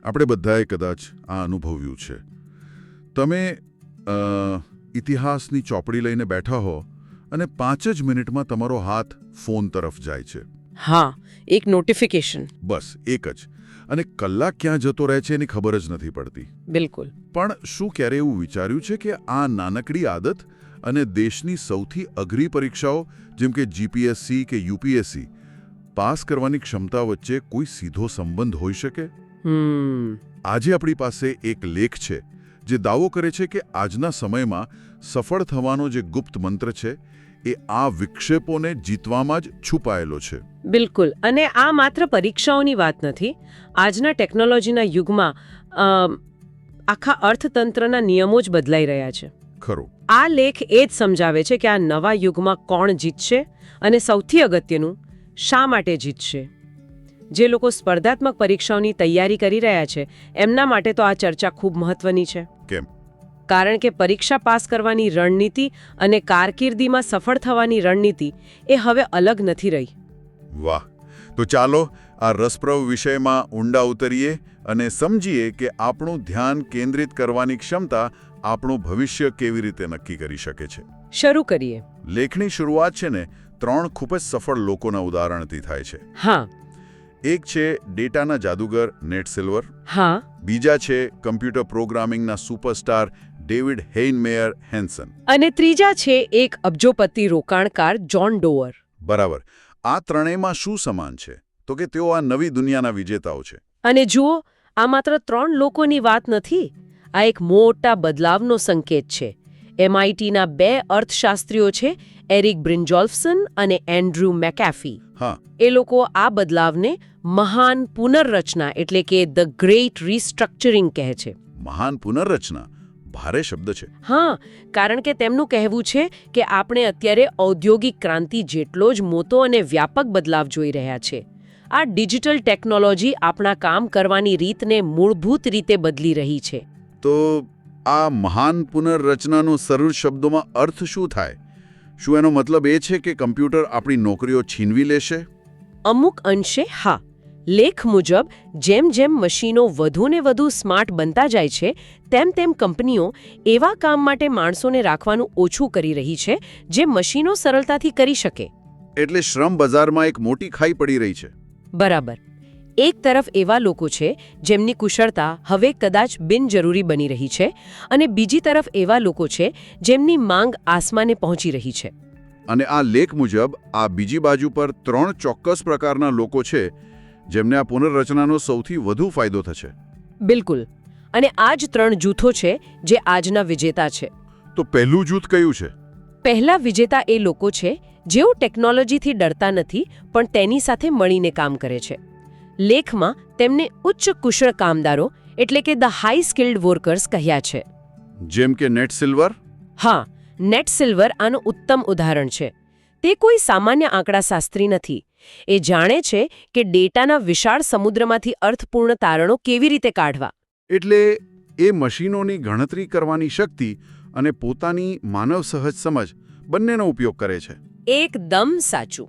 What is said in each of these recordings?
આપણે બધાએ કદાચ આ અનુભવ્યું છે. તમે ઇતિહાસની ચોપડી લઈને બેઠા હો અને 5 જ મિનિટમાં તમારો હાથ ફોન તરફ જાય છે. હા, એક નોટિફિકેશન. બસ એક જ. અને કલાક ક્યાં જતો રહે છે એની ખબર જ નથી પડતી. બિલકુલ. પણ શું ક્યારે એવું વિચાર્યું છે કે આ નાનકડી આદત અને દેશની સૌથી અઘરી પરીક્ષાઓ જેમ કે જીપીએસસી કે યુપીએસસી પાસ કરવાની ક્ષમતા વચ્ચે કોઈ સીધો સંબંધ હોઈ શકે? આજે આપણી પાસે એક લેખ છે જે દાવો કરે છે કે આજના સમયમાં સફળ થવાનો જે ગુપ્ત મંત્ર છે એ આ વિક્ષેપોને જીતવામાં જ છુપાયેલો છે. બિલકુલ. અને આ માત્ર પરીક્ષાઓની વાત નથી. આજના ટેકનોલોજીના યુગમાં આખા અર્થતંત્રના નિયમો જ બદલાઈ રહ્યા છે. ખરું. આ લેખ એ જ સમજાવે છે કે આ નવા યુગમાં કોણ જીતશે અને સૌથી અગત્યનું શા માટે જીતશે. જે લોકો સ્પર્ધાત્મક પરીક્ષાઓની તૈયારી કરી રહ્યા છે એમના માટે તો આ ચર્ચા ખૂબ મહત્વની છે. કેમ? કારણ કે પરીક્ષા પાસ કરવાની રણનીતિ અને કારકિર્દીમાં સફળ થવાની રણનીતિ એ હવે અલગ નથી રહી. વાહ! તો ચાલો આ રસપ્રદ વિષયમાં ઊંડા ઉતરીએ અને સમજીએ કે આપણું ધ્યાન કેન્દ્રિત કરવાની ક્ષમતા આપણું ભવિષ્ય કેવી રીતે નક્કી કરી શકે છે. શરૂ કરીએ. લેખની શરૂઆત છે ને 3 ખૂબ જ સફળ લોકોના ઉદાહરણથી થાય છે. હા. એક છે ડેટાના જાદુગર નેટ સિલ્વર. હા. બીજા છે કમ્પ્યુટર પ્રોગ્રામિંગના સુપરસ્ટાર ડેવિડ હેઇનમેયર હેન્સન. અને ત્રીજા છે એક અબજોપતિ રોકાણકાર જોન ડોઅર. બરાબર. આ ત્રણેયમાં શું સમાન છે? તો કે તેઓ આ નવી દુનિયાના વિજેતાઓ છે. અને જુઓ, આ માત્ર 3 લોકોની વાત નથી. આ એક મોટા બદલાવનો સંકેત છે. MITના 2 અર્થશાસ્ત્રીઓ છે, એરિક બ્રિન્જોલ્ફસન અને એન્ડ્રુ મેકેફી. હા. એ લોકો આ બદલાવને મહાન પુનર્રચના એટલે કે ધ ગ્રેટ રિસ્ટ્રક્ચરિંગ કહે છે. મહાન પુનર્રચના ભારે શબ્દ છે. હા, કારણ કે તેમનું કહેવું છે કે આપણે અત્યારે ઔદ્યોગિક ક્રાંતિ જેટલો જ મોટો અને વ્યાપક બદલાવ જોઈ રહ્યા છે. આ ડિજિટલ ટેકનોલોજી આપણા કામ કરવાની રીતને મૂળભૂત રીતે બદલી રહી છે. તો આ મહાન પુનર્રચનાનો સરળ શબ્દોમાં અર્થ શું થાય? શું એનો મતલબ એ છે કે કમ્પ્યુટર આપણી નોકરીઓ છીનવી લેશે? અમુક અંશે હા. લેખ મુજબ જેમ જેમ મશીનો વધુ ને વધુ સ્માર્ટ બનતા જાય છે તેમ તેમ કંપનીઓ એવા કામ માટે માણસોને રાખવાનું ઓછું કરી રહી છે જે મશીનો સરળતાથી કરી શકે. એટલે શ્રમ બજારમાં એક મોટી ખાઈ પડી રહી છે. બરાબર. એક તરફ એવા લોકો છે જેમની કુશળતા હવે કદાચ બિનજરૂરી બની રહી છે અને બીજી તરફ એવા લોકો છે જેમની માંગ આસમાને પહોંચી રહી છે. અને આ લેખ મુજબ આ બીજી બાજુ પર 3 ચોક્કસ પ્રકારના લોકો છે જેમને આ પુનર્રચનાનો સૌથી વધુ ફાયદો થશે. બિલકુલ. અને આ જ 3 જૂથો છે જે આજના વિજેતા છે. તો પહેલું જૂથ કયું છે? પહેલા વિજેતા એ લોકો છે જેઓ ટેકનોલોજીથી ડરતા નથી પણ તેની સાથે મળીને કામ કરે છે. લેખમાં તેમને ઉચ્ચ કુશળ કામદારો એટલે કે ધ હાઈ સ્કિલ્ડ વર્કર્સ કહ્યા છે. જેમ કે નેટ સિલ્વર? હા, નેટ સિલ્વર આનું ઉત્તમ ઉદાહરણ છે. તે કોઈ સામાન્ય આંકડાશાસ્ત્રી નથી. એ જાણે છે કે ડેટાના વિશાળ સમુદ્રમાંથી અર્થપૂર્ણ તારણો કેવી રીતે કાઢવા. એટલે એ મશીનોની ગણતરી કરવાની શક્તિ અને પોતાની માનવ સહજ સમજ બંનેનો ઉપયોગ કરે છે. એકદમ સાચું.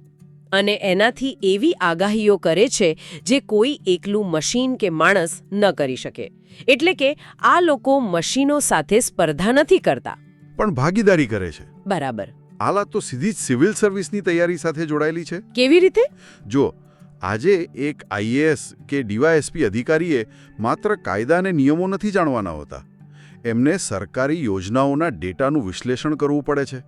અને એનાથી એવી આગાહીઓ કરે છે જે કોઈ એકલું મશીન કે માણસ ન કરી શકે. એટલે કે આ લોકો મશીનો સાથે સ્પર્ધા નથી કરતા પણ ભાગીદારી કરે છે. બરાબર. આલા તો સીધી જ સિવિલ સર્વિસની તૈયારી સાથે જોડાયેલી છે. કેવી રીતે? જો આજે એક IAS કે DYSP અધિકારીએ માત્ર કાયદા અને નિયમો નથી જાણવાના હોતા. એમને સરકારી યોજનાઓના ડેટાનું વિશ્લેષણ કરવું પડે છે.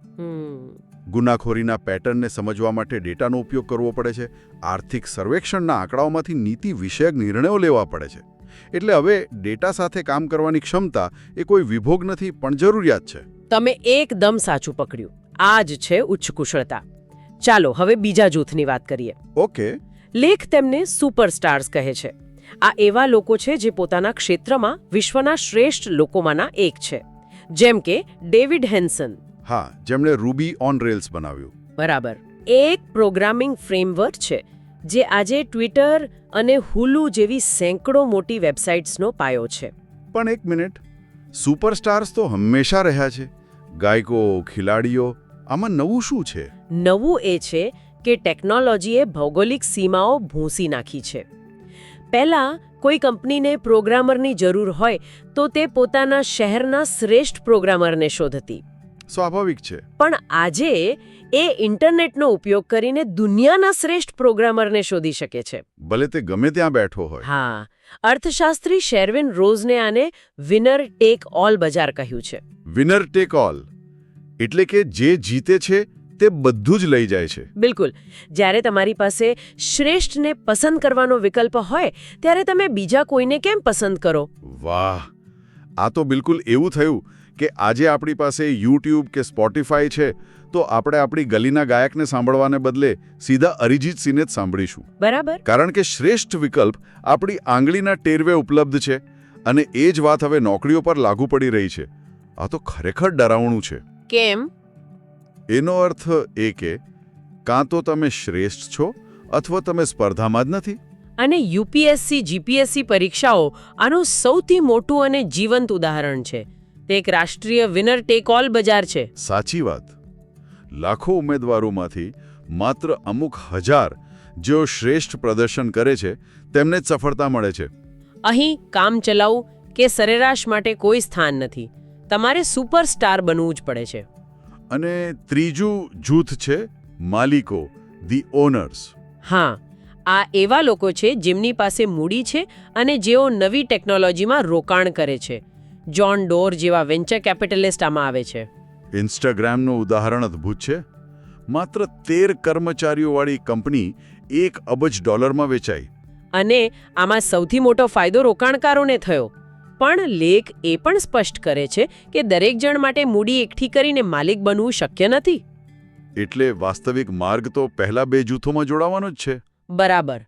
ગુનાખોરીના પેટર્નને સમજવા માટે ડેટાનો ઉપયોગ કરવો પડે છે. આર્થિક સર્વેક્ષણના આંકડાઓમાંથી નીતિ વિષયક નિર્ણયો લેવા પડે છે. એટલે હવે ડેટા સાથે કામ કરવાની ક્ષમતા એ કોઈ વિભોગ નથી પણ જરૂરિયાત છે. તમે એકદમ સાચું પકડ્યું. આ જ છે ઉચ્ચ કુશળતા. ચાલો હવે બીજા જૂથની વાત કરીએ. ઓકે. લેખ તેમને સુપરસ્ટાર્સ કહે છે. આ એવા લોકો છે જે પોતાના ક્ષેત્રમાં વિશ્વના શ્રેષ્ઠ લોકોમાંના એક છે. જેમ કે ડેવિડ હેન્સન. હા, જેમણે રૂબી ઓન રેલ્સ બનાવ્યું. બરાબર. એક પ્રોગ્રામિંગ ફ્રેમવર્ક છે જે આજે ટ્વિટર અને હુલુ જેવી સેંકડો મોટી વેબસાઇટ્સનો પાયો છે. પણ એક મિનિટ, સુપરસ્ટાર્સ તો હંમેશા રહ્યા છે. ગાયકો, ખેલાડીઓ, આમાં નવું શું છે? નવું એ છે કે ટેકનોલોજીએ ભૌગોલિક સીમાઓ ભૂંસી નાખી છે. પહેલાં કોઈ કંપનીને પ્રોગ્રામરની જરૂર હોય તો તે પોતાના શહેરના શ્રેષ્ઠ પ્રોગ્રામરને શોધતી. સ્વાભાવિક છે. પણ આજે એ ઇન્ટરનેટનો ઉપયોગ કરીને દુનિયાના શ્રેષ્ઠ પ્રોગ્રામરને શોધી શકે છે. ભલે તે ગમે ત્યાં બેઠો હોય. હા, અર્થશાસ્ત્રી શેરવિન રોઝને આને વિનર ટેક ઓલ બજાર કહ્યું છે. વિનર ટેક ઓલ એટલે કે જે જીતે છે તે બધું જ લઈ જાય છે. બિલકુલ. જ્યારે તમારી પાસે શ્રેષ્ઠને પસંદ કરવાનો વિકલ્પ હોય ત્યારે તમે બીજા કોઈને કેમ પસંદ કરો? વાહ, આ તો બિલકુલ એવું થયું કે આજે આપણી પાસે યુટ્યુબ કે સ્પોટીફાય છે તો આપણે આપણી ગલીના ગાયકને સાંભળવાને બદલે સીધા અરિજીત સિંહને જ સાંભળીશું. બરાબર. કારણ કે શ્રેષ્ઠ વિકલ્પ આપણી આંગળીના ટેરવે ઉપલબ્ધ છે અને એ જ વાત હવે નોકરીઓ પર લાગુ પડી રહી છે. આ તો ખરેખર ડરાવણું છે. કેમ? એનો અર્થ એ કે કાં તો તમે શ્રેષ્ઠ છો અથવા તમે સ્પર્ધામાં જ નથી. અને યુપીએસસી જીપીએસસી પરીક્ષાઓ આનું સૌથી મોટું અને જીવંત ઉદાહરણ છે. તે એક રાષ્ટ્રીય વિનર ટેક ઓલ બજાર છે. સાચી વાત. લાખો ઉમેદવારોમાંથી માત્ર અમુક હજાર જેઓ શ્રેષ્ઠ પ્રદર્શન કરે છે તેમને જ સફળતા મળે છે. અહીં કામચલાઉ કે સરેરાશ માટે કોઈ સ્થાન નથી. તમારે સુપરસ્ટાર બનવું જ પડે છે. અને ત્રીજું જૂથ છે માલિકો, ધી ઓનર્સ. હા, આ એવા લોકો છે જેમની પાસે મૂડી છે અને જેઓ નવી ટેકનોલોજીમાં રોકાણ કરે છે. જ્હોન ડોર જેવા વેન્ચર કેપિટલિસ્ટ આમાં આવે છે. ઇન્સ્ટાગ્રામનું ઉદાહરણ અદ્ભુત છે. માત્ર 13 કર્મચારીઓવાળી કંપની $1 અબજ વેચાઈ. અને આમાં સૌથી મોટો ફાયદો રોકાણકારોને થયો. પણ લેખ એ પણ સ્પષ્ટ કરે છે કે દરેક જણ માટે મૂડી એકઠી કરીને માલિક બનવું શક્ય નથી. એટલે વાસ્તવિક માર્ગ તો પહેલા 2 જૂથોમાં જોડાવાનો જ છે. બરાબર.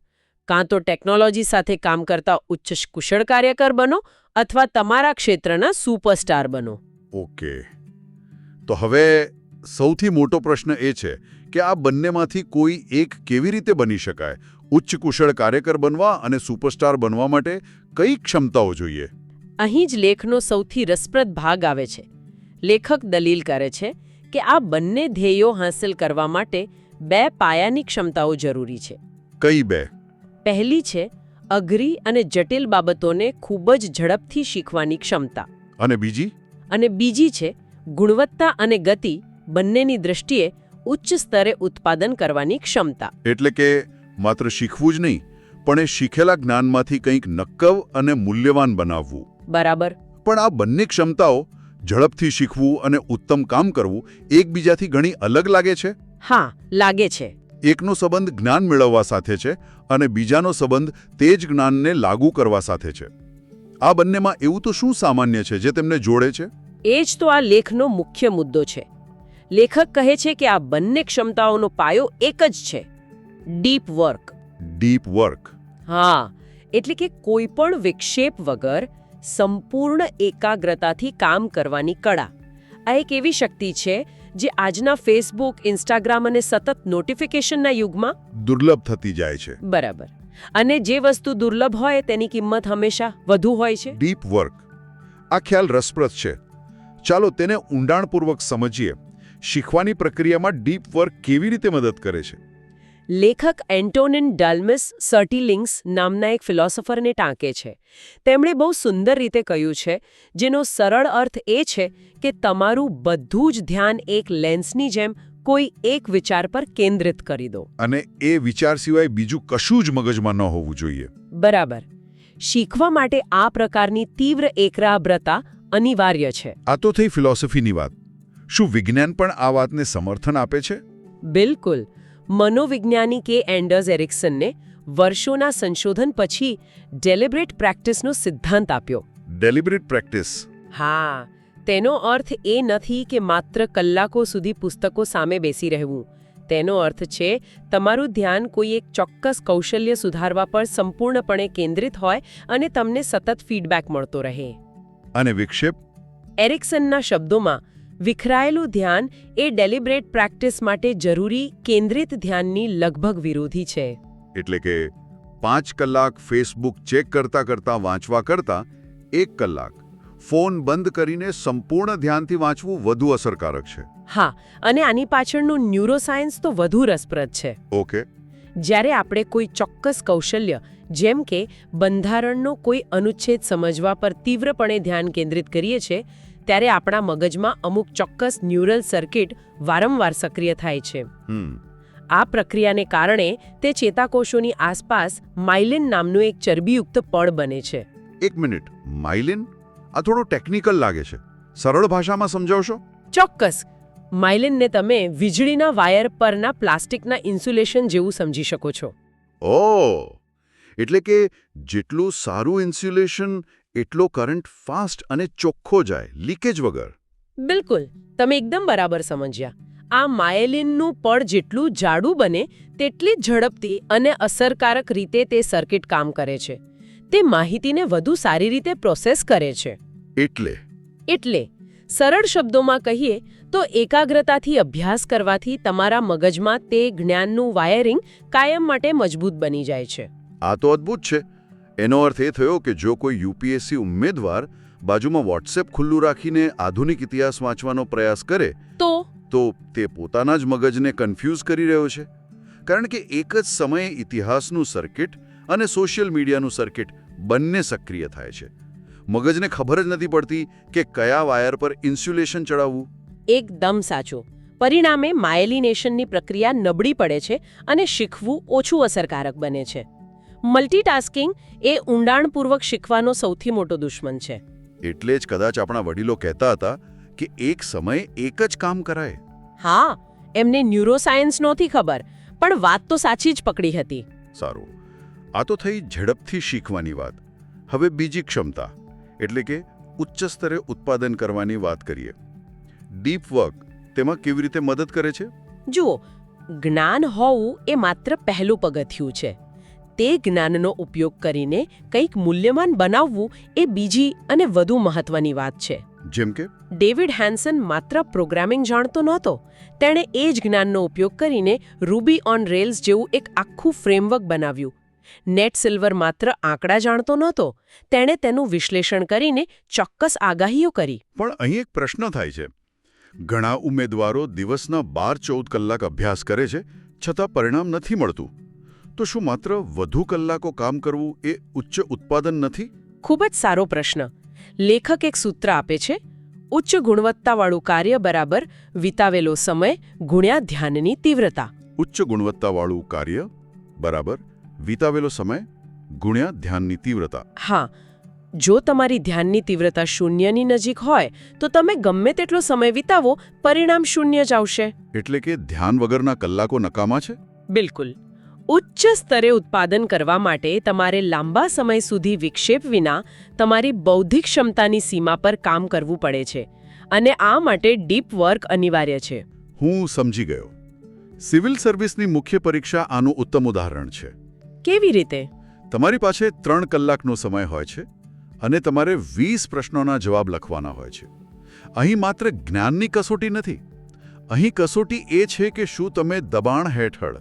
કાં તો ટેકનોલોજી સાથે કામ કરતા ઉચ્ચ કુશળ કાર્યકર બનો અથવા તમારા ક્ષેત્રના સુપરસ્ટાર બનો. ઓકે. તો હવે સૌથી મોટો પ્રશ્ન એ છે કે આ બંનેમાંથી કોઈ એક કેવી રીતે બની શકાય? ઉચ્ચ કુશળ કાર્યકર બનવા અને સુપરસ્ટાર બનવા માટે કઈ ક્ષમતાઓ જોઈએ? અહીં જ લેખનો સૌથી રસપ્રદ ભાગ આવે છે. લેખક દલીલ કરે છે કે આ બંને ધ્યેયો હાંસલ કરવા માટે 2 પાયાની ક્ષમતાઓ જરૂરી છે. કઈ 2? પહેલી છે અઘરી અને જટિલ બાબતોને ખૂબ જ ઝડપથી શીખવાની ક્ષમતા. અને બીજી? અને બીજી છે ગુણવત્તા અને ગતિ બંનેની દૃષ્ટિએ ઉચ્ચ સ્તરે ઉત્પાદન કરવાની ક્ષમતા. એટલે કે માત્ર શીખવું જ નહીં, પણ એ શીખેલા જ્ઞાનમાંથી કંઈક નક્કર અને મૂલ્યવાન બનાવવું. બરાબર. પણ આ બંને ક્ષમતાઓ, ઝડપથી શીખવું અને ઉત્તમ કામ કરવું, એકબીજાથી ઘણી અલગ લાગે છે? હા, લાગે છે. એકનો સંબંધ જ્ઞાન મેળવવા સાથે છે અને બીજાનો સંબંધ તે જ જ્ઞાનને લાગુ કરવા સાથે છે. આ બંનેમાં એવું તો શું સામાન્ય છે જે તેમને જોડે છે? એ જ તો આ લેખનો મુખ્ય મુદ્દો છે. લેખક કહે છે કે આ બંને ક્ષમતાઓનો પાયો એક જ છે: ડીપ વર્ક. Deep work. હા, એટલે કે કોઈ પણ વિક્ષેપ વગર સંપૂર્ણ એકાગ્રતાથી કામ કરવાની કળા. આ એક એવી શક્તિ છે જે આજના ફેસબુક, ઇન્સ્ટાગ્રામ અને સતત નોટિફિકેશનના યુગમાં દુર્લભ થતી જાય છે. બરાબર. અને જે વસ્તુ દુર્લભ હોય તેની કિંમત હંમેશા વધુ હોય છે. Deep work. આ ખ્યાલ રસપ્રદ છે. ચાલો તેને ઊંડાણપૂર્વક સમજીએ. શીખવાની પ્રક્રિયામાં ડીપ વર્ક કેવી રીતે મદદ કરે છે? લેખક એન્ટોનિન ડલ્મિસ સર્ટિલિંગ્સ નામના એક ફિલોસોફરને ટાંકે છે. તેમણે બહુ સુંદર રીતે કહ્યું છે, જેનો સરળ અર્થ એ છે કે તમારું બધું જ ધ્યાન એક લેન્સની જેમ કોઈ એક વિચાર પર કેન્દ્રિત કરી દો. અને એ વિચાર સિવાય બીજું કશું જ મગજમાં ન હોવું જોઈએ. બરાબર. શીખવા માટે આ પ્રકારની તીવ્ર એકાગ્રતા અનિવાર્ય છે. આ તો થઈ ફિલોસોફીની વાત. શું વિજ્ઞાન પણ આ વાતને સમર્થન આપે છે? બિલકુલ. મનોવૈજ્ઞાનિક એન્ડર્સ એરિક્સનને વર્ષોના સંશોધન પછી ડેલિબરેટ પ્રેક્ટિસનો સિદ્ધાંત આપ્યો. ડેલિબરેટ પ્રેક્ટિસ? હા. તેનો અર્થ એ નથી કે માત્ર કલાકો સુધી પુસ્તકો સામે બેસી રહેવું. તેનો અર્થ છે તમારું ધ્યાન કોઈ એક ચોક્કસ કૌશલ્ય સુધારવા પર સંપૂર્ણપણે કેન્દ્રિત હોય અને તમને સતત ફીડબેક મળતો રહે. અને વિક્ષેપ? એરિક્સનના શબ્દોમાં, વિખરાયેલું ધ્યાન એ ડેલિબરેટ પ્રેક્ટિસ માટે જરૂરી કેન્દ્રિત ધ્યાનની લગભગ વિરોધી છે. એટલે કે 5 કલાક ફેસબુક ચેક કરતા કરતા વાંચવા કરતા 1 કલાક ફોન બંધ કરીને સંપૂર્ણ ધ્યાનથી વાંચવું વધુ અસરકારક છે. હા, અને આની પાછળનું ન્યુરોસાયન્સ તો વધુ રસપ્રદ છે. ઓકે. જ્યારે આપણે કોઈ ચોક્કસ કૌશલ્ય જેમ કે બંધારણનો કોઈ અનુચ્છેદ સમજવા પર તીવ્રપણે ધ્યાન કેન્દ્રિત કરીએ છીએ ત્યારે આપણા મગજમાં અમુક ચોક્કસ ન્યુરલ સર્કિટ વારંવાર સક્રિય થાય છે. આ પ્રક્રિયાને કારણે તે ચેતાકોષોની આસપાસ માઇલિન નામનું એક ચરબીયુક્ત પડ બને છે. એક મિનિટ, માઇલિન? આ થોડું ટેકનિકલ લાગે છે. સરળ ભાષામાં સમજાવશો? ચોક્કસ. માઇલિનને તમે વીજળીના વાયર પરના પ્લાસ્ટિકના ઇન્સ્યુલેશન જેવું સમજી શકો છો. ઓહ, એટલે કે જેટલું સારું ઇન્સ્યુલેશન એટલો કરંટ ફાસ્ટ અને ચોખ્ખો જાય, લીકેજ વગર. બિલકુલ, તમે એકદમ બરાબર સમજ્યા. આ માયેલિનનું પડ જેટલું જાડું બને તેટલી જ ઝડપથી અને અસરકારક રીતે તે સર્કિટ કામ કરે છે. તે માહિતીને વધુ સારી રીતે પ્રોસેસ કરે છે. એટલે સરળ શબ્દોમાં કહીએ તો એકાગ્રતાથી અભ્યાસ કરવાથી તમારા મગજમાં તે જ્ઞાનનું વાયરિંગ કાયમ માટે મજબૂત બની જાય છે. આ તો અદ્ભુત છે. એનો અર્થ એ થયો કે જો કોઈ યુપીએસસી ઉમેદવાર બાજુમાં વોટ્સએપ ખુલ્લું રાખીને આધુનિક ઇતિહાસ વાંચવાનો પ્રયાસ કરે તો તે પોતાના જ મગજને કન્ફ્યુઝ કરી રહ્યો છે. કારણ કે એક જ સમયે ઇતિહાસનું સર્કિટ અને સોશિયલ મીડિયાનું સર્કિટ બંને સક્રિય થાય છે. મગજને ખબર જ નથી પડતી કે કયા વાયર પર ઇન્સ્યુલેશન ચડાવવું. એકદમ સાચું. પરિણામે માયલિનેશનની પ્રક્રિયા નબળી પડે છે અને શીખવું ઓછું અસરકારક બને છે. મલ્ટીટાસ્કિંગ એ ઊંડાણપૂર્વક શીખવાનો સૌથી મોટો દુશ્મન છે. એટલે જ કદાચ આપણા વડીલો કહેતા હતા કે એક સમયે એક જ કામ કરાય. હા, એમને ન્યુરોસાયન્સ નહોતી ખબર, પણ વાત તો સાચી જ પકડી હતી. સારું, આ તો થઈ ઝડપથી શીખવાની વાત. હવે બીજી ક્ષમતા એટલે કે ઉચ્ચ સ્તરે ઉત્પાદન કરવાની વાત કરીએ. ડીપ વર્ક તેમાં કેવી રીતે મદદ કરે છે? જુઓ, જ્ઞાન હોવું એ માત્ર પહેલું પગથિયું છે. તે જ્ઞાનનો ઉપયોગ કરીને કંઈક મૂલ્યવાન બનાવવું એ બીજી અને વધુ મહત્વની વાત છે. જેમ કે ડેવિડ હેન્સન માત્ર પ્રોગ્રામિંગ જાણતો નહોતો. તેણે એ જ જ્ઞાનનો ઉપયોગ કરીને રૂબી ઓન રેલ્સ જેવું એક આખું ફ્રેમવર્ક બનાવ્યું. નેટ સિલ્વર માત્ર આંકડા જાણતો નહોતો. તેણે તેનું વિશ્લેષણ કરીને ચોક્કસ આગાહીઓ કરી. પણ અહીં એક પ્રશ્ન થાય છે. ઘણા ઉમેદવારો દિવસના 12-14 કલાક અભ્યાસ કરે છે, છતાં પરિણામ નથી મળતું. તો શું માત્ર વધુ કલાકો કામ કરવું એ ઉચ્ચ ઉત્પાદન નથી? ખૂબ જ સારો પ્રશ્ન. લેખક એક સૂત્ર આપે છે: ઉચ્ચ ગુણવત્તાવાળું કાર્ય બરાબર વિતાવેલો સમય ગુણ્યા ધ્યાનની તીવ્રતા. ઉચ્ચ ગુણવત્તાવાળું કાર્ય બરાબર વિતાવેલો સમય ગુણ્યા ધ્યાનની તીવ્રતા. હા, જો તમારી ધ્યાનની તીવ્રતા શૂન્યની નજીક હોય તો તમે ગમે તેટલો સમય વિતાવો, પરિણામ શૂન્ય જ આવશે. એટલે કે ધ્યાન વગરના કલાકો નકામા છે? બિલકુલ. ઉચ્ચ સ્તરે ઉત્પાદન કરવા માટે તમારે લાંબા સમય સુધી વિક્ષેપ વિના તમારી બૌદ્ધિક ક્ષમતાની સીમા પર કામ કરવું પડે છે, અને આ માટે ડીપ વર્ક અનિવાર્ય છે. હું સમજી ગયો. સિવિલ સર્વિસની મુખ્ય પરીક્ષા આનું ઉત્તમ ઉદાહરણ છે. કેવી રીતે? તમારી પાસે 3 કલાકનો સમય હોય છે અને તમારે 20 પ્રશ્નોના જવાબ લખવાના હોય છે. અહીં માત્ર જ્ઞાનની કસોટી નથી. અહીં કસોટી એ છે કે શું તમે દબાણ હેઠળ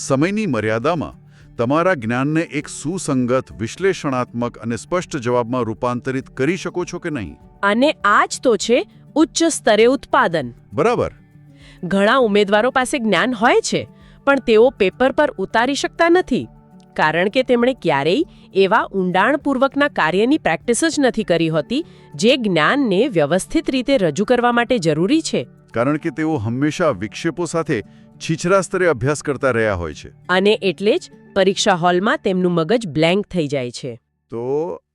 સમયની મર્યાદામાં તમારા જ્ઞાનને એક સુસંગત, વિશ્લેષણાત્મક અને સ્પષ્ટ જવાબમાં રૂપાંતરિત કરી શકો છો કે નહીં. અને આ જ તો છે ઉચ્ચ સ્તરે ઉત્પાદન. બરાબર. ઘણા ઉમેદવારો પાસે જ્ઞાન હોય છે, પણ તેઓ પેપર પર ઉતારી શકતા નથી, કારણ કે તેમણે ક્યારેય એવા ઊંડાણપૂર્વકના કાર્યની પ્રેક્ટિસ જ નથી કરી હોતી જે જ્ઞાનને વ્યવસ્થિત રીતે રજૂ કરવા માટે જરૂરી છે. કારણ કે તેઓ હંમેશા વિક્ષેપો સાથે છીછરા સ્તરે અભ્યાસ કરતા રહ્યા હોય છે. અને એટલે જ પરીક્ષા હોલમાં તેમનું મગજ બ્લેન્ક થઈ જાય છે. તો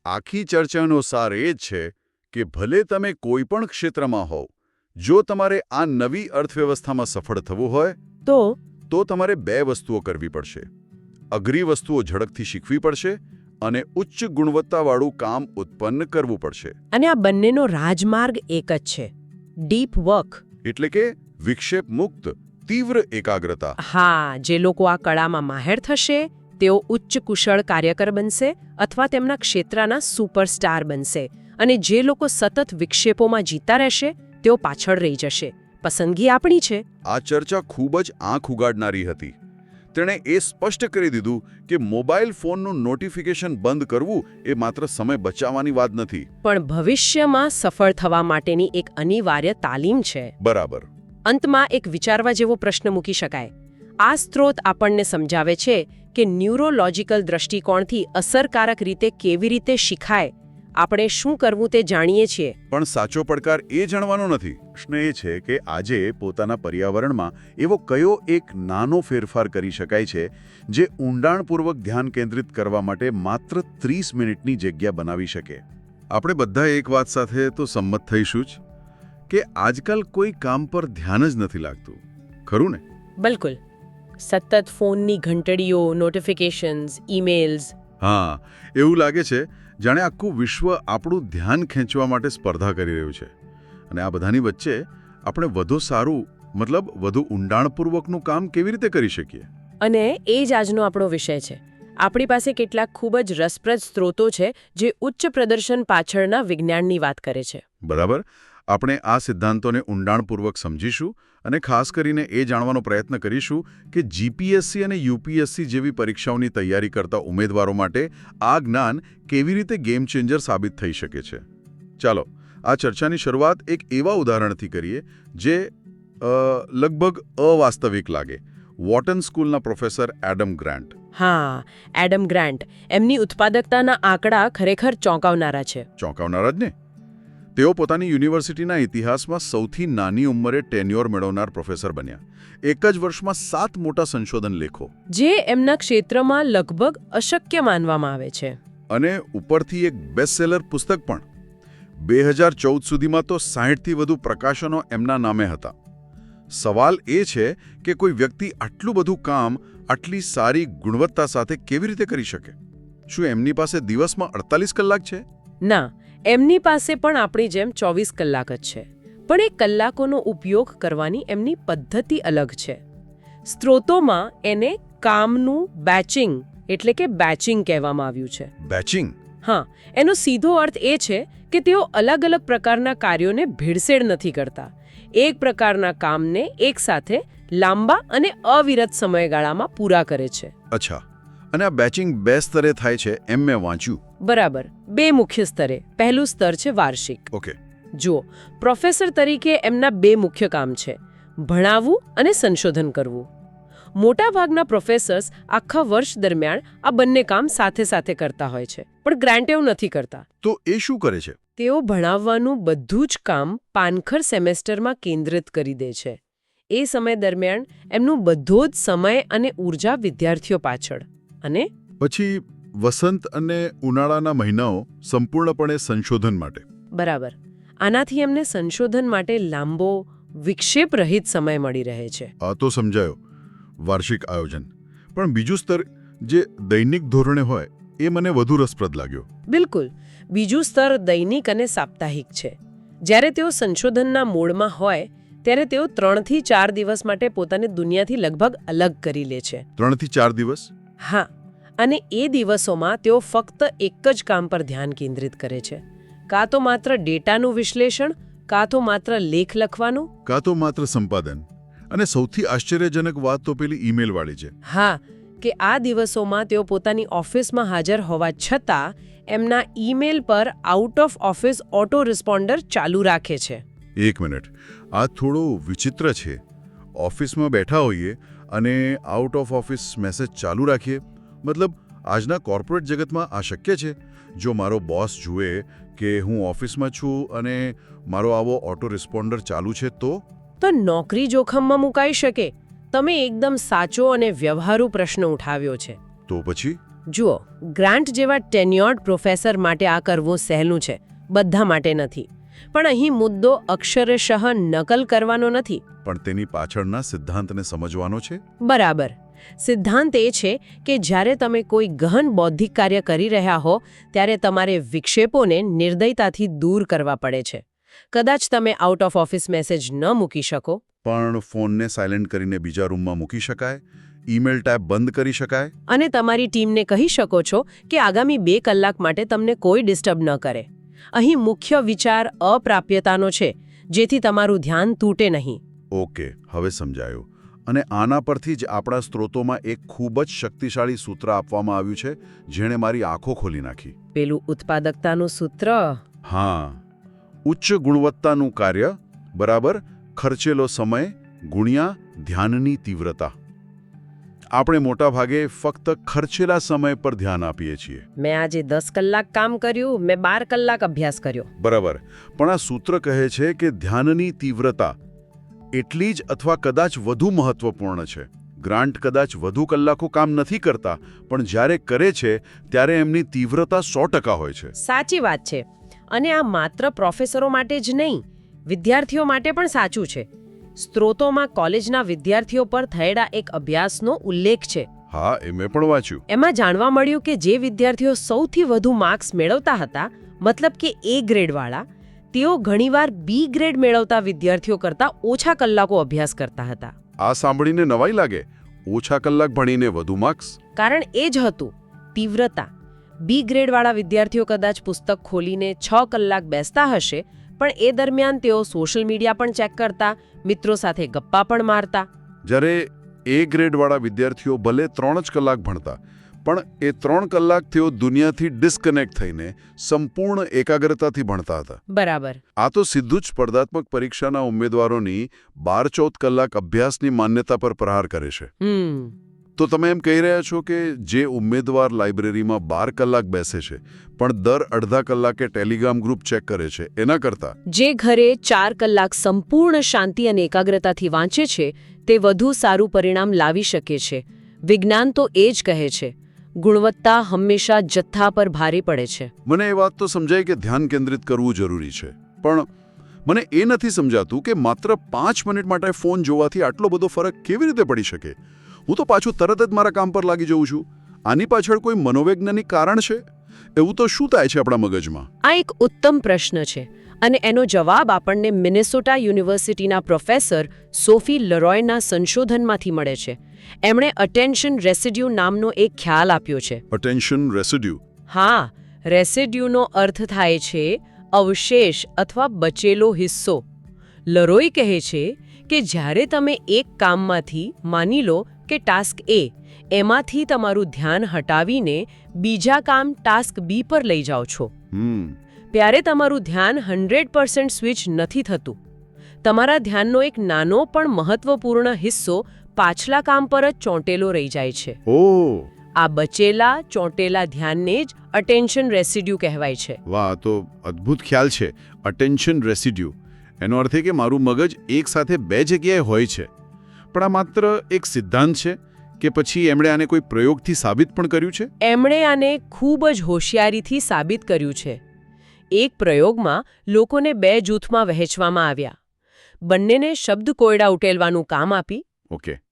આખી ચર્ચાનો સાર એ જ છે કે ભલે તમે કોઈ પણ ક્ષેત્રમાં હોવ, જો તમારે આ નવી અર્થવ્યવસ્થામાં સફળ થવું હોય તો તમારે 2 વસ્તુઓ કરવી પડશે. અઘરી વસ્તુઓ ઝડપથી શીખવી પડશે અને ઉચ્ચ ગુણવત્તાવાળું કામ ઉત્પન્ન કરવું પડશે. અને આ બંનેનો રાજમાર્ગ એક જ છે: ડીપ વર્ક. એટલે કે વિક્ષેપ મુક્ત તીવ્ર એકાગ્રતા. હા, જે લોકો આ કળામાં માહેર થશે તેઓ ઉચ્ચ કુશળ કાર્યકર બનશે અથવા તેમના ક્ષેત્રના સુપરસ્ટાર બનશે, અને જે લોકો સતત વિક્ષેપોમાં જીતા રહેશે તેઓ પાછળ રહી જશે. પસંદગી આપણી છે. આ ચર્ચા ખૂબ જ આંખ ઉગાડનારી હતી. તેણે એ સ્પષ્ટ કરી દીધું કે મોબાઈલ ફોનનું નોટિફિકેશન બંધ કરવું એ માત્ર સમય બચાવવાની વાત નથી, પણ ભવિષ્યમાં સફળ થવા માટેની એક અનિવાર્ય તાલીમ છે. બરાબર. અંતમાં એક વિચારવા જેવો પ્રશ્ન મૂકી શકાય. આ સ્ત્રોત આપણને સમજાવે છે કે ન્યુરોલોજિકલ દૃષ્ટિકોણથી અસરકારક રીતે કેવી રીતે શીખાય, આપણે શું કરવું તે જાણીએ છીએ. પણ સાચો પડકાર એ જાણવાનો નથી. પ્રશ્ન એ છે કે આજે પોતાના પર્યાવરણમાં એવો કયો એક નાનો ફેરફાર કરી શકાય છે જે ઊંડાણપૂર્વક ધ્યાન કેન્દ્રિત કરવા માટે માત્ર 30 મિનિટની જગ્યા બનાવી શકે. આપણે બધા એક વાત સાથે તો સંમત થઈશું જ કે આજકાલ કોઈ કામ પર ધ્યાન જ નથી લાગતું, ખરું ને? બિલકુલ. સતત ફોનની ઘંટડીઓ, નોટિફિકેશન્સ, ઈમેલ્સ. હા, એવું લાગે છે જાણે આખું વિશ્વ આપણું ધ્યાન ખેંચવા માટે સ્પર્ધા કરી રહ્યું છે. અને આ બધાની વચ્ચે આપણે વધુ સારું, મતલબ વધુ ઊંડાણપૂર્વકનું કામ કેવી રીતે કરી શકીએ? અને એ જ આજનો આપણો વિષય છે. આપણી પાસે કેટલાક ખૂબ જ રસપ્રદ સ્ત્રોતો છે જે ઉચ્ચ પ્રદર્શન પાછળના વિજ્ઞાનની વાત કરે છે. બરાબર. આપણે આ સિદ્ધાંતોને ઊંડાણપૂર્વક સમજીશું અને ખાસ કરીને એ જાણવાનો પ્રયત્ન કરીશું કે જીપીએસસી અને યુપીએસસી જેવી પરીક્ષાઓની તૈયારી કરતા ઉમેદવારો માટે આ જ્ઞાન કેવી રીતે ગેમ ચેન્જર સાબિત થઈ શકે છે. ચાલો, આ ચર્ચાની શરૂઆત એક એવા ઉદાહરણથી કરીએ જે લગભગ અવાસ્તવિક લાગે. વોટન સ્કૂલના પ્રોફેસર એડમ ગ્રાન્ટ. હા, એડમ ગ્રાન્ટ. એમની ઉત્પાદકતાના આંકડા ખરેખર ચોંકાવનારા છે. ચોંકાવનારા જ ને. તેઓ પોતાની યુનિવર્સિટીના ઇતિહાસમાં સૌથી નાની ઉંમરે ટેન્યોર મેળવનાર પ્રોફેસર બન્યા. એક જ વર્ષમાં 7 મોટા સંશોધન લેખો, જે એમના ક્ષેત્રમાં લગભગ અશક્ય માનવામાં આવે છે. અને ઉપરથી એક બેસ્ટસેલર પુસ્તક પણ. 2014 સુધીમાં તો 60થી વધુ પ્રકાશનો એમના નામે હતા. સવાલ એ છે કે કોઈ વ્યક્તિ આટલું બધું કામ આટલી સારી ગુણવત્તા સાથે કેવી રીતે કરી શકે? શું એમની પાસે દિવસમાં 48 કલાક છે? ના, એમની પાસે પણ આપણી જેમ 24 કલાક જ છે. પણ એ કલાકોનો ઉપયોગ કરવાની એમની પદ્ધતિ અલગ છે. સ્ત્રોતોમાં એને કામનું બેચિંગ એટલે કે બેચિંગ કહેવામાં આવ્યું છે. બેચિંગ? હા, એનો સીધો અર્થ એ છે કે તેઓ અલગ અલગ પ્રકારના કાર્યોને ભેળસેળ નથી કરતા. એક પ્રકારના કામને એકસાથે લાંબા અને અવિરત સમયગાળામાં પૂરા કરે છે. અચ્છા, અને આ બેચિંગ 2 સ્તરે થાય છે એમ મેં વાંચ્યું. બરાબર, 2 મુખ્ય સ્તરે. પહેલું સ્તર છે વાર્ષિક. ઓકે. જુઓ, પ્રોફેસર તરીકે એમના 2 મુખ્ય કામ છે: ભણાવવું અને સંશોધન કરવું. મોટાભાગના પ્રોફેસર્સ આખા વર્ષ દરમિયાન આ બંને કામ સાથે સાથે કરતા હોય છે. પણ ગ્રાન્ટ એવું નથી કરતા. તો એ શું કરે છે? તેઓ ભણાવવાનું બધું જ કામ પાનખર સેમેસ્ટરમાં કેન્દ્રિત કરી દે છે. એ સમય દરમિયાન એમનું બધો જ સમય અને ઊર્જા વિદ્યાર્થીઓ પાછળ. અને પછી વસંત અને ઉનાળાના મહિનાઓ સંપૂર્ણપણે સંશોધન માટે. બરાબર. આનાથી એમને સંશોધન માટે લાંબો, વિક્ષેપરહિત સમય મળી રહે છે. આ તો સમજાયો, વાર્ષિક આયોજન. પણ બીજું સ્તર જે દૈનિક ધોરણે હોય એ મને વધુ રસપ્રદ લાગ્યો. બિલકુલ. બીજું સ્તર દૈનિક અને સાપ્તાહિક છે. જ્યારે તેઓ સંશોધનના મૂળમાં હોય ત્યારે તેઓ 3 થી 4 દિવસ માટે પોતાને દુનિયાથી લગભગ અલગ કરી લે છે. 3 થી 4 દિવસ? હા, અને એ દિવસોમાં તેઓ ફક્ત એક જ કામ પર ધ્યાન કેન્દ્રિત કરે છે. કાં તો માત્ર ડેટાનું વિશ્લેષણ, કાં તો માત્ર લેખ લખવાનું, કાં તો માત્ર સંપાદન. અને સૌથી આશ્ચર્યજનક વાત તો પેલી ઈમેલ વાળી છે. હા, કે આ દિવસોમાં તેઓ પોતાની ઓફિસમાં હાજર હોવા છતાં એમના ઈમેલ પર out of office auto responder ચાલુ રાખે છે. એક મિનિટ, આ થોડું વિચિત્ર છે. ઓફિસમાં બેઠા હોઈએ અને આઉટ ઓફ ઓફિસ મેસેજ ચાલુ રાખીએ. મતલબ આજના કોર્પોરેટ જગતમાં આ શક્ય છે? જો મારો બોસ જુએ કે હું ઓફિસમાં છું અને મારો આવો ઓટો રિસ્પોન્ડર ચાલુ છે તો નોકરી જોખમમાં મુકાઈ શકે. તમે એકદમ સાચો અને વ્યવહારુ પ્રશ્ન ઉઠાવ્યો છે. તો પછી જુઓ, ગ્રાન્ટ જેવા ટેન્યોર્ડ પ્રોફેસર માટે આ કરવું સહેલું છે, બધા માટે નથી. પણ અહીં મુદ્દો અક્ષરશઃ નકલ કરવાનો નથી, પણ તેની પાછળના સિદ્ધાંતને સમજવાનો છે. બરાબર. સિદ્ધાંત એ છે કે જ્યારે તમે કોઈ ગહન બૌદ્ધિક કાર્ય કરી રહ્યા હો ત્યારે તમારે વિક્ષેપોને નિર્દયતાથી દૂર કરવા પડે છે. કદાચ તમે આઉટ ઓફ ઓફિસ મેસેજ ન મૂકી શકો, પણ ફોનને સાયલેન્ટ કરીને બીજા રૂમમાં મૂકી શકાય, ઈમેલ ટેબ બંધ કરી શકાય, અને તમારી ટીમને કહી શકો છો કે આગામી 2 કલાક માટે તમને કોઈ ડિસ્ટર્બ ન કરે. અહીં મુખ્ય વિચાર અપ્રાપ્યતાનો છે, જેથી તમારું ધ્યાન તૂટે નહીં. ઓકે, હવે સમજાયું. અને આના પરથી જ આપણા સ્ત્રોતોમાં એક ખૂબ જ શક્તિશાળી સૂત્ર આપવામાં આવ્યું છે જેણે મારી આંખો ખોલી નાખી. પેલું ઉત્પાદકતાનું સૂત્ર. હા, ઉચ્ચ ગુણવત્તાનું કાર્ય બરાબર ખર્ચેલો સમય ગુણ્યા ધ્યાનની તીવ્રતા. આપણે મોટાભાગે ફક્ત ખર્ચેલા સમય પર ધ્યાન આપીએ છીએ. મેં આજે 10 કલાક કામ કર્યું, મેં 12 કલાક અભ્યાસ કર્યો. બરાબર. પણ આ સૂત્ર કહે છે કે ધ્યાનની તીવ્રતા એટલી જ અથવા કદાચ વધુ મહત્વપૂર્ણ છે. ગ્રાન્ટ કદાચ વધુ કલાકો કામ નથી કરતા, પણ જ્યારે કરે છે ત્યારે એમની તીવ્રતા 100% હોય છે. સાચી વાત છે. અને આ માત્ર પ્રોફેસરો માટે જ નહીં, વિદ્યાર્થીઓ માટે પણ સાચું છે. સ્ત્રોતોમાં કોલેજના વિદ્યાર્થીઓ પર થયેલા એક અભ્યાસનો ઉલ્લેખ છે. હા, એ મેં પણ વાંચ્યું. એમાં જાણવા મળ્યું કે જે વિદ્યાર્થીઓ સૌથી વધુ માર્ક્સ મેળવતા હતા, મતલબ કે A ગ્રેડવાળા, તેઓ ઘણીવાર B ગ્રેડ મેળવતા વિદ્યાર્થીઓ કરતાં ઓછા કલાકો અભ્યાસ કરતા હતા. આ સાંભળીને નવાઈ લાગે. ઓછા કલાક ભણીને વધુ માર્ક્સ. કારણ એ જ હતું, તીવ્રતા. B ગ્રેડવાળા વિદ્યાર્થીઓ કદાચ પુસ્તક ખોલીને 6 કલાક બેસતા હશે, પણ એ દરમિયાન તેઓ સોશિયલ મીડિયા પણ ચેક કરતા, મિત્રો સાથે ગપ્પા પણ મારતા. જ્યારે A ગ્રેડવાળા વિદ્યાર્થીઓ ભલે 3 જ કલાક ભણતા, પણ એ 3 કલાક તેઓ દુનિયાથી ડિસ્કનેક્ટ થઈને સંપૂર્ણ એકાગ્રતાથી ભણતા હતા. બરાબર. આ તો સીધું જ સ્પર્ધાત્મક પરીક્ષાના ઉમેદવારોની 12-14 કલાક અભ્યાસની માન્યતા પર પ્રહાર કરે છે. તો તમે એમ કહી રહ્યા છો કે જે ઉમેદવાર લાઇબ્રેરીમાં 12 કલાક બેસે છે પણ દર અડધા કલાકે ટેલિગ્રામ ગ્રુપ ચેક કરે છે, એના કરતાં જે ઘરે 4 કલાક સંપૂર્ણ શાંતિ અને એકાગ્રતાથી વાંચે છે, તે વધુ સારું પરિણામ લાવી શકે છે. વિજ્ઞાન તો એ જ કહે છે, ગુણવત્તા હંમેશા જથ્થા પર ભારે પડે છે. મને એ વાત તો સમજાય કે ધ્યાન કેન્દ્રિત કરવું જરૂરી છે, પણ મને એ નથી સમજાતું કે માત્ર 5 મિનિટ માટે ફોન જોવાથી આટલો બધો ફરક કેવી રીતે પડી શકે. હું તો પાછું તરત જ મારા કામ પર લાગી જઉં છું. આની પાછળ કોઈ મનોવૈજ્ઞાનિક કારણ છે? એવું તો શું થાય છે આપણા મગજમાં? આ એક ઉત્તમ પ્રશ્ન છે, અને એનો જવાબ આપણને મિનેસોટા યુનિવર્સિટીના પ્રોફેસર સોફી લરોયના સંશોધનમાંથી મળે છે. એમણે અટેન્શન રેસિડ્યુ નામનો એક ખ્યાલ આપ્યો છે. Attention residue? હા, રેસિડ્યુનો અર્થ થાય છે અવશેષ અથવા બચેલો હિસ્સો. લરોય કહે છે કે જ્યારે તમે એક કામમાંથી, માની લો કે ટાસ્ક A, એમાંથી તમારું ધ્યાન હટાવીને બીજા કામ ટાસ્ક B પર લઈ જાઓ છો, ત્યારે તમારું ધ્યાન 100% સ્વિચ નથી થતું. તમારા ધ્યાનનો એક નાનો પણ મહત્વપૂર્ણ હિસ્સો પાછલા કામ પર જ ચોંટેલો રહી જાય છે. આ બચેલા, ચોંટેલા ધ્યાનને જ અટેન્શન રેસિડ્યુ કહેવાય છે. વાહ, તો અદ્ભુત ખ્યાલ છે. Attention residue. એનો અર્થ એ કે મારું મગજ એક સાથે 2 જગ્યાએ હોય છે. પણ આ માત્ર એક સિદ્ધાંત છે કે પછી એમણે આને કોઈ પ્રયોગથી સાબિત પણ કર્યું છે? એમણે આને ખૂબ જ હોશિયારીથી સાબિત કર્યું છે. એક પ્રયોગમાં લોકોને 2 જૂથમાં વહેંચવામાં આવ્યા. બંનેને શબ્દ કોયડા ઉકેલવાનું કામ આપી.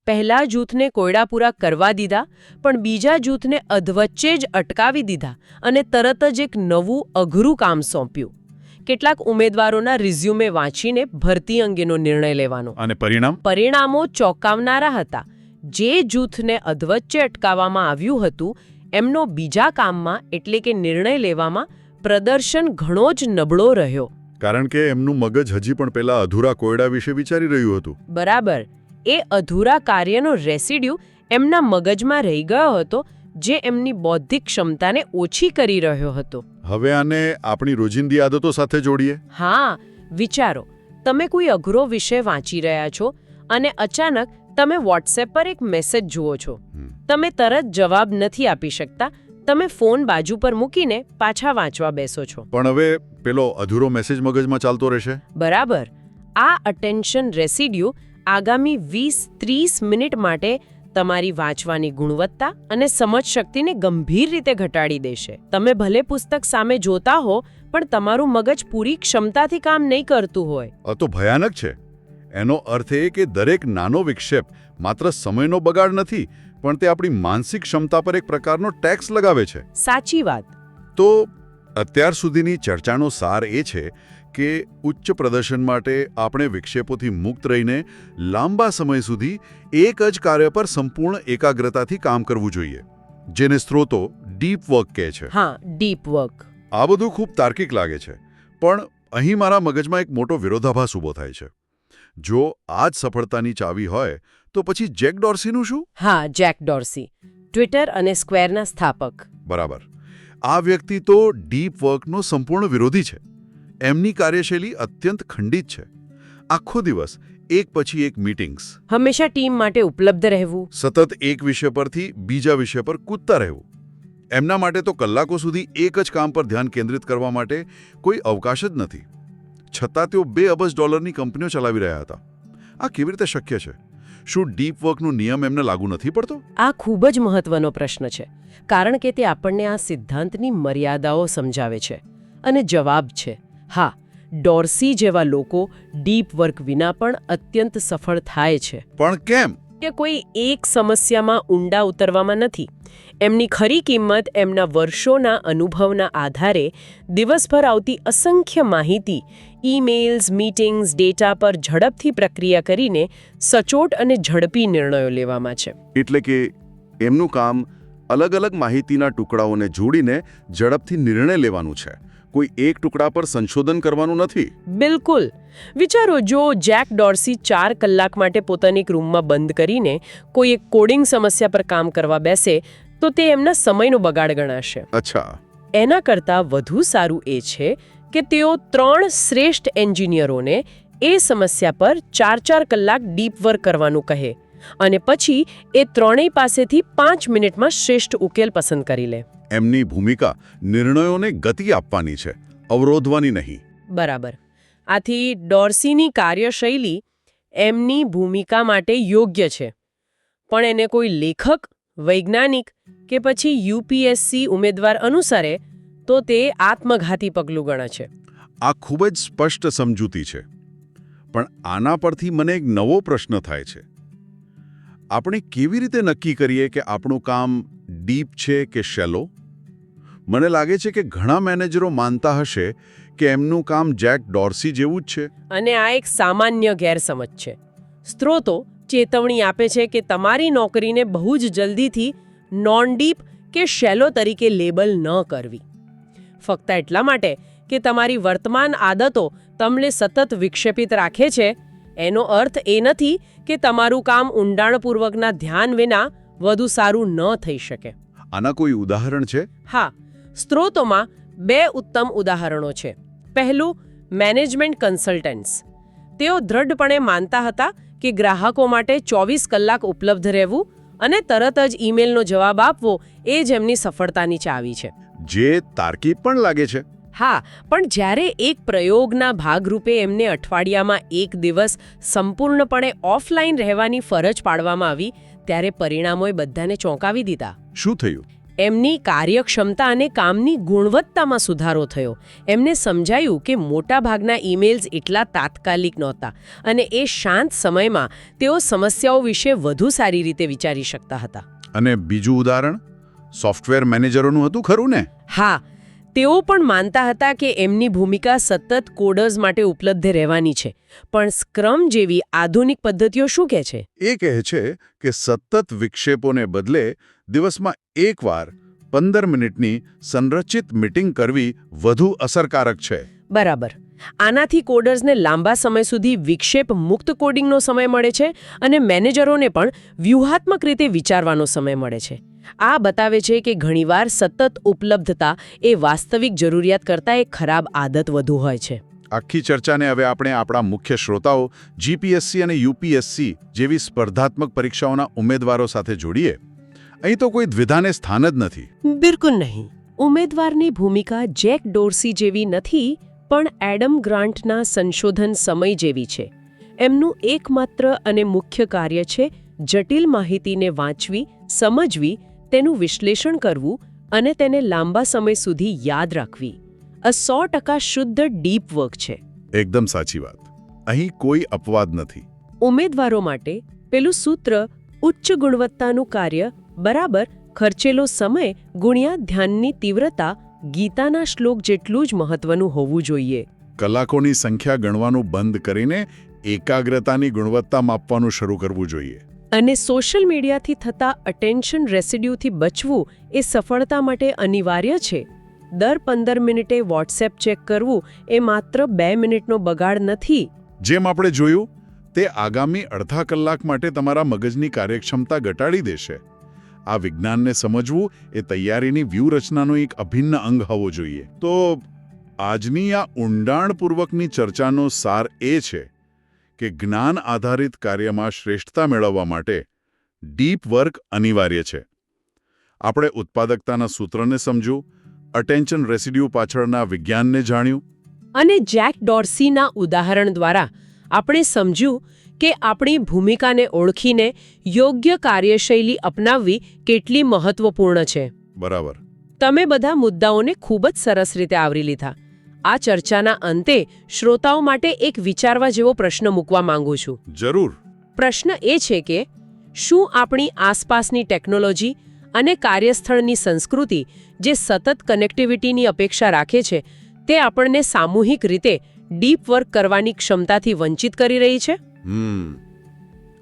પહેલા જૂથને કોયડા પૂરા કરવા દીધા, પણ બીજા જૂથને અધવચ્ચે જ અટકાવી દીધા અને તરત જ એક નવું અઘરું કામ સોંપ્યું. કેટલાક ઉમેદવારોના રિઝ્યુમે વાંચીને ભરતી અંગેનો નિર્ણય લેવાનો. અને પરિણામો ચોંકાવનારા હતા. જે જૂથને અધવચ્ચે અટકાવવામાં આવ્યું હતું, એમનો બીજા કામમાં એટલે કે નિર્ણય લેવામાં પ્રદર્શન ઘણો જ નબળો રહ્યો. કારણ કે એમનું મગજ હજી પણ પેલા અધૂરા કોયડા વિશે વિચારી રહ્યું હતું. બરાબર. એ અધૂરા કાર્યનો રેસિડ્યુ એમના મગજમાં રહી ગયો હતો, જે એમની બૌદ્ધિક ક્ષમતાને ઓછી કરી રહ્યો હતો. હવે આને આપણી રોજિંદી આદતો સાથે જોડીએ. હા, વિચારો, તમે કોઈ અઘરો વિષય વાંચી રહ્યા છો અને અચાનક તમે વોટ્સએપ પર એક મેસેજ જુઓ છો. તમે તરત જવાબ નથી આપી શકતા. તમે ફોન બાજુ પર મૂકીને પાછા વાંચવા બેસો છો. પણ હવે પેલો અધૂરો મેસેજ મગજમાં ચાલતો રહેશે. બરાબર. આ અટેન્શન રેસિડ્યુ આગામી 20-30 મિનિટ માટે તમારી વાંચવાની ગુણવત્તા અને સમજશક્તિને ગંભીર રીતે ઘટાડી દેશે. તમે ભલે પુસ્તક સામે જોતા હો, પણ તમારું મગજ પૂરી ક્ષમતાથી કામ નહીં કરતું હોય. આ તો ભયાનક છે. એનો અર્થ એ કે દરેક નાનો વિક્ષેપ માત્ર સમયનો બગાડ નથી, પણ તે આપણી માનસિક ક્ષમતા પર એક પ્રકારનો ટેક્સ લગાવે છે. સાચી વાત. તો અત્યાર સુધીની ચર્ચાનો સાર એ છે કે ઉચ્ચ પ્રદર્શન માટે આપણે વિક્ષેપોથી મુક્ત રહીને લાંબા સમય સુધી એક જ કાર્ય પર સંપૂર્ણ એકાગ્રતાથી કામ કરવું જોઈએ, જેને સ્ત્રોતો ડીપ વર્ક કહે છે. હા, ડીપ વર્ક. આ બધું ખૂબ તાર્કિક લાગે છે, પણ અહીં મારા મગજમાં એક મોટો વિરોધાભાસ ઊભો થાય છે. જો આ જ સફળતાની ચાવી હોય, તો પછી જેક ડોર્સીનું શું? હા, જેક ડોર્સી, ટ્વિટર અને સ્ક્વેરના સ્થાપક. બરાબર. આ વ્યક્તિ તો ડીપ વર્કનો સંપૂર્ણ વિરોધી છે. એમની કાર્યશૈલી અત્યંત ખંડિત છે. આખો દિવસ એક પછી એક મીટિંગ્સ, હંમેશા ટીમ માટે ઉપલબ્ધ રહેવું. સતત એક વિષય પરથી બીજા વિષય પર કૂદતા રહેવું. એમના માટે તો કલાકો સુધી એક જ કામ પર ધ્યાન કેન્દ્રિત કરવા માટે કોઈ અવકાશ જ નથી. છતાં તેઓ $2 અબજ કંપનીઓ ચલાવી રહ્યા હતા. આ કેવી રીતે શક્ય છે? શું ડીપ વર્કનો નિયમ એમને લાગુ નથી પડતો? આ ખૂબ જ મહત્વનો પ્રશ્ન છે, કારણ કે તે આપણને આ સિદ્ધાંતની મર્યાદાઓ સમજાવે છે. અને જવાબ છે હા. ડોર્સી જેવા લોકો ડીપ વર્ક વિના પણ અત્યંત સફળ થાય છે. પણ કેમ? કે કોઈ એક સમસ્યામાં ઊંડા ઉતરવામાં નથી. એમની ખરી કિંમત એમના વર્ષોના અનુભવના આધારે દિવસભર આવતી અસંખ્ય માહિતી, ઈમેલ્સ, મીટિંગ્સ, ડેટા પર ઝડપથી પ્રક્રિયા કરીને સચોટ અને ઝડપી નિર્ણયો લેવામાં છે. એટલે કે એમનું કામ અલગ અલગ માહિતીના ટુકડાઓને જોડીને ઝડપથી નિર્ણય લેવાનું છે. કોઈ એક ટુકડા પર સંશોધન કરવાનું નથી. બિલકુલ. વિચારો, જો જેક ડોર્સી 4 કલાક માટે પોતાની એક રૂમમાં બંધ કરીને કોઈ એક કોડિંગ સમસ્યા પર કામ કરવા બેસે તો તે એમના સમયનો બગાડ ગણાશે. અચ્છા. એના કરતાં વધુ સારું એ છે કે તેઓ 3 શ્રેષ્ઠ એન્જિનિયરોને એ સમસ્યા પર 4-4 કલાક ડીપ વર્ક કરવાનું કહે અને પછી એ ત્રણેય પાસેથી 5 મિનિટમાં શ્રેષ્ઠ ઉકેલ પસંદ કરી લે. એમની ભૂમિકા નિર્ણયોને ગતિ આપવાની છે, અવરોધવાની નહીં. બરાબર. આથી ડોર્સીની કાર્યશૈલી એમની ભૂમિકા માટે યોગ્ય છે, પણ એને કોઈ લેખક, વૈજ્ઞાનિક કે પછી યુપીએસસી ઉમેદવાર અનુસરે તો તે આત્મઘાતી પગલું ગણાશે. આ ખૂબ જ સ્પષ્ટ સમજૂતી છે. પણ આના પરથી મને એક નવો પ્રશ્ન થાય છે. આપણે કેવી રીતે નક્કી કરીએ કે આપણું કામ ડીપ છે કે શેલો? મને લાગે છે કે ઘણા મેનેજરો માનતા હશે કે એમનું કામ જેક ડોર્સી જેવું જ છે. અને આ એક સામાન્ય ગેરસમજ છે. સ્ત્રોતો ચેતવણી આપે છે કે તમારી નોકરીને બહુ જ જલ્દીથી નોન ડીપ કે શેલો તરીકે લેબલ ન કરવી. ફક્ત એટલા માટે કે તમારી વર્તમાન આદતો તમને સતત વિક્ષેપિત રાખે છે, એનો અર્થ એ નથી કે તમારું કામ ઊંડાણપૂર્વકના ધ્યાન વિના વધુ સારું ન થઈ શકે. આના કોઈ ઉદાહરણ છે? હા, સ્ત્રોતોમાં 2 ઉત્તમ ઉદાહરણો છે. પહેલું, મેનેજમેન્ટ કન્સલ્ટન્ટ્સ. તેઓ દ્રઢપણે માનતા હતા કે ગ્રાહકો માટે 24 કલાક ઉપલબ્ધ રહેવું અને તરત જ ઈમેલનો જવાબ આપવો એ જ એમની સફળતાની ચાવી છે. જે તાર્કિક પણ લાગે છે. હા, પણ જ્યારે એક પ્રયોગના ભાગરૂપે એમને અઠવાડિયામાં 1 દિવસ સંપૂર્ણપણે ઓફલાઈન રહેવાની ફરજ પાડવામાં આવી ત્યારે પરિણામોએ બધાને ચોંકાવી દીધા. શું થયું? એમની કાર્યક્ષમતા અને કામની ગુણવત્તામાં સુધારો થયો. એમને સમજાયું કે મોટાભાગના ઈમેલ્સ એટલા તાત્કાલિક નહોતા અને એ શાંત સમયમાં તેઓ સમસ્યાઓ વિશે વધુ સારી રીતે વિચારી શકતા હતા. અને બીજું ઉદાહરણ સોફ્ટવેર મેનેજરોનું હતું ખરું ને? હા, તેઓ પણ માનતા હતા કે એમની ભૂમિકા સતત કોડર્સ માટે ઉપલબ્ધ રહેવાની છે, પણ સ્ક્રમ જેવી આધુનિક પદ્ધતિઓ શું કહે છે? એ કહે છે કે સતત વિક્ષેપોને બદલે દિવસમાં એકવાર 15 મિનિટની સંરચિત મીટિંગ કરવી વધુ અસરકારક છે. બરાબર. આનાથી કોડર્સને લાંબા સમય સુધી વિક્ષેપ મુક્ત કોડિંગનો સમય મળે છે અને મેનેજરોને પણ વ્યૂહાત્મક રીતે વિચારવાનો સમય મળે છે. આ બતાવે છે કે ઘણીવાર સતત ઉપલબ્ધતા એ વાસ્તવિક જરૂરિયાત કરતાં એક ખરાબ આદત વધુ હોય છે. આખી ચર્ચાને હવે આપણે આપણા મુખ્ય શ્રોતાઓ જીપીએસસી અને યુપીએસસી જેવી સ્પર્ધાત્મક પરીક્ષાઓના ઉમેદવારો સાથે જોડીએ. અહીં તો કોઈ દ્વિધાને સ્થાન જ નથી. બિલકુલ નહીં. ઉમેદવારની ભૂમિકા જેક ડોર્સી જેવી નથી, પણ એડમ ગ્રાન્ટના સંશોધન સમય જેવી છે. એમનું એકમાત્ર અને મુખ્ય કાર્ય છે જટિલ માહિતીને વાંચવી, સમજવી, તેનું વિશ્લેષણ કરવું અને તેને લાંબા સમય સુધી યાદ રાખવી. આ 100% શુદ્ધ ડીપ વર્ક છે. એકદમ સાચી વાત. અહીં કોઈ અપવાદ નથી. ઉમેદવારો માટે પેલું સૂત્ર ઉચ્ચ ગુણવત્તાનું કાર્ય બરાબર ખર્ચેલો સમય ગુણ્યા ધ્યાનની તીવ્રતા ગીતાના શ્લોક જેટલું જ મહત્વનું હોવું જોઈએ. કલાકોની સંખ્યા ગણવાનું બંધ કરીને એકાગ્રતાની ગુણવત્તા માપવાનું શરૂ કરવું જોઈએ. અને સોશિયલ મીડિયાથી થતા અટેન્શન રેસિડ્યુથી બચવું એ સફળતા માટે અનિવાર્ય છે. દર 15 મિનિટે વોટ્સએપ ચેક કરવું એ માત્ર 2 મિનિટનો બગાડ નથી. જેમ આપણે જોયું, તે આગામી અડધા કલાક માટે તમારા મગજની કાર્યક્ષમતા ઘટાડી દેશે. આ વિજ્ઞાનને સમજવું એ તૈયારીની વ્યૂહરચનાનો એક અભિન્ન અંગ હોવો જોઈએ. તો આજની આ ઊંડાણપૂર્વકની ચર્ચાનો સાર એ છે કે જ્ઞાન આધારિત કાર્યમાં શ્રેષ્ઠતા મેળવવા માટે ડીપ વર્ક અનિવાર્ય છે. આપણે ઉત્પાદકતાના સૂત્રને સમજ્યું, અટેન્શન રેસિડ્યુ પાછળના વિજ્ઞાનને જાણ્યું, અને જેક ડોર્સીના ઉદાહરણ દ્વારા આપણે સમજ્યું કે આપણી ભૂમિકાને ઓળખીને યોગ્ય કાર્યશૈલી અપનાવવી કેટલી મહત્વપૂર્ણ છે. બરાબર. તમે બધા મુદ્દાઓને ખૂબ જ સરસ રીતે આવરી લીધા. આ ચર્ચાના અંતે શ્રોતાઓ માટે એક વિચારવા જેવો પ્રશ્ન મૂકવા માંગુ છું. જરૂર. પ્રશ્ન એ છે કે શું આપણી આસપાસની ટેકનોલોજી અને કાર્યસ્થળની સંસ્કૃતિ જે સતત કનેક્ટિવિટીની અપેક્ષા રાખે છે તે આપણને સામૂહિક રીતે ડીપ વર્ક કરવાની ક્ષમતાથી વંચિત કરી રહી છે?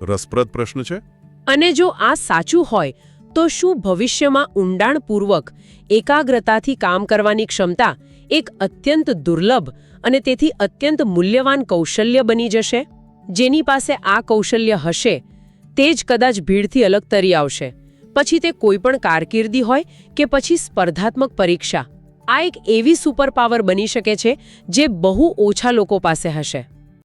રસપ્રદ પ્રશ્ન છે. અને જો આ સાચું હોય તો શું ભવિષ્યમાં ઊંડાણપૂર્વક એકાગ્રતાથી કામ કરવાની ક્ષમતા એક અત્યંત દુર્લભ અને તેથી અત્યંત મૂલ્યવાન કૌશલ્ય બની જશે? જેની પાસે આ કૌશલ્ય હશે તે જ કદાચ ભીડથી અલગ તરી આવશે, પછી તે કોઈપણ કારકિર્દી હોય કે પછી સ્પર્ધાત્મક પરીક્ષા. આ એક એવી સુપર પાવર બની શકે છે જે બહુ ઓછા લોકો પાસે હશે.